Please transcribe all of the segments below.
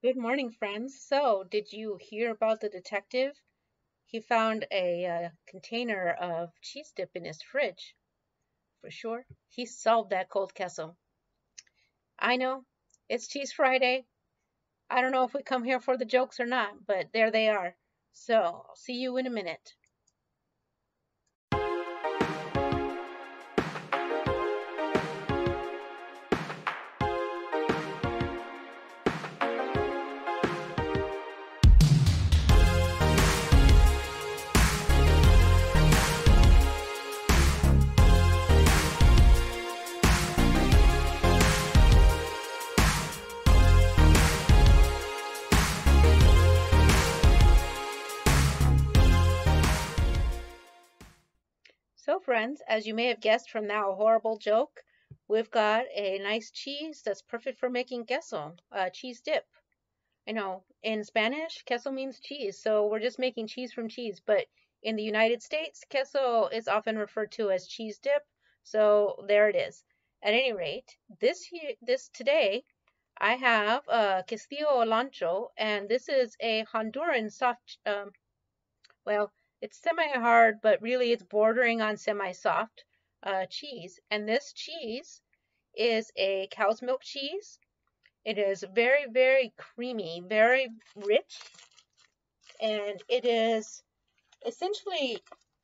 Good morning, friends. So, did you hear about the detective? He found a container of cheese dip in his fridge. For sure, he solved that cold Kessel. I know, it's Cheese Friday. I don't know if we come here for the jokes or not, but there they are. So, I'll see you in a minute. So, friends, as you may have guessed from that horrible joke, we've got a nice cheese that's perfect for making queso, cheese dip. I know in Spanish, queso means cheese, so we're just making cheese from cheese. But in the United States, queso is often referred to as cheese dip. So there it is. At any rate, this today, I have Castillo Olancho, and this is a Honduran soft. Well, it's semi-hard, but really it's bordering on semi-soft cheese. And this cheese is a cow's milk cheese. It is very, very creamy, very rich, and it is essentially,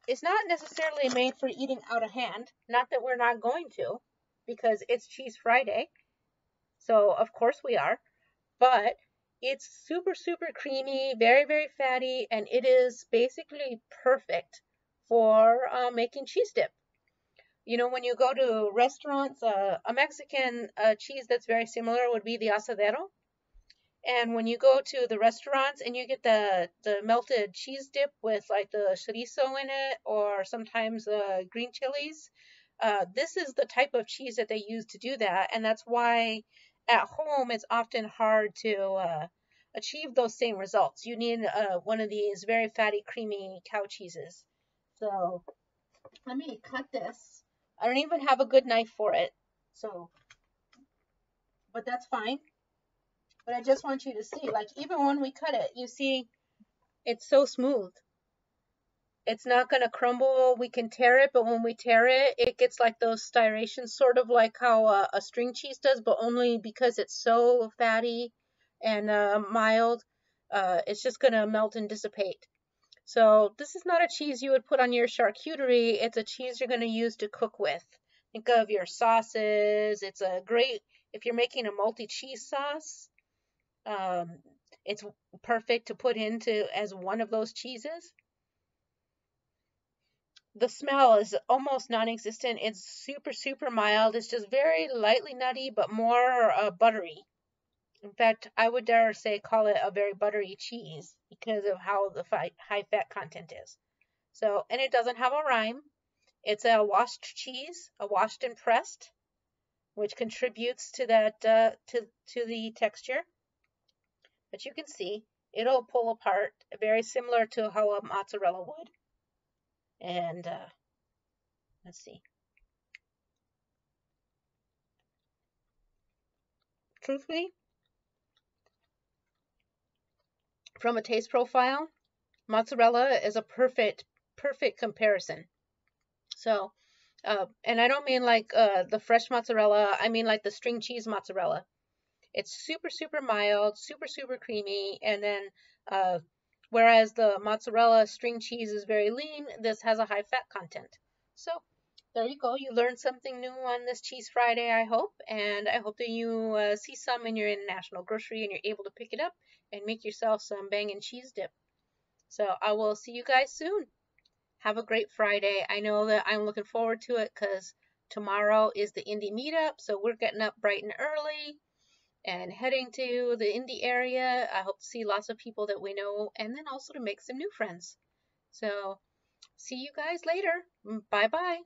it's not necessarily made for eating out of hand. Not that we're not going to, because it's Cheese Friday, so of course we are, but it's super, super creamy, very, very fatty, and it is basically perfect for making cheese dip. You know, when you go to restaurants, a Mexican cheese that's very similar would be the asadero. And when you go to the restaurants and you get the melted cheese dip with like the chorizo in it or sometimes green chilies, this is the type of cheese that they use to do that. And that's why at home it's often hard to achieve those same results. You need one of these very fatty, creamy cow cheeses. So let me cut this. I don't even have a good knife for it. So, but that's fine. But I just want you to see, like, even when we cut it, you see, it's so smooth. It's not going to crumble. We can tear it, but when we tear it, it gets like those striations, sort of like how a string cheese does, but only because it's so fatty and mild, it's just going to melt and dissipate. So this is not a cheese you would put on your charcuterie. It's a cheese you're going to use to cook with. Think of your sauces. It's a great, if you're making a multi-cheese sauce, it's perfect to put into as one of those cheeses. The smell is almost non-existent. It's super, super mild. It's just very lightly nutty, but more buttery. In fact, I would dare say call it a very buttery cheese because of how the high fat content is. So, and it doesn't have a rime. It's a washed cheese, a washed and pressed, which contributes to that to the texture. But you can see it'll pull apart very similar to how a mozzarella would. And let's see. Truthfully, from a taste profile, mozzarella is a perfect comparison. So, and I don't mean like the fresh mozzarella, I mean like the string cheese mozzarella. It's super, super mild, super, super creamy, and then whereas the mozzarella string cheese is very lean, this has a high fat content. So there you go. You learned something new on this Cheese Friday, I hope, and I hope that you see some in your international grocery and you're able to pick it up and make yourself some bangin' cheese dip. So I will see you guys soon. Have a great Friday. I know that I'm looking forward to it because tomorrow is the indie meetup, so we're getting up bright and early and heading to the indie area. I hope to see lots of people that we know and then also to make some new friends. So see you guys later. Bye bye.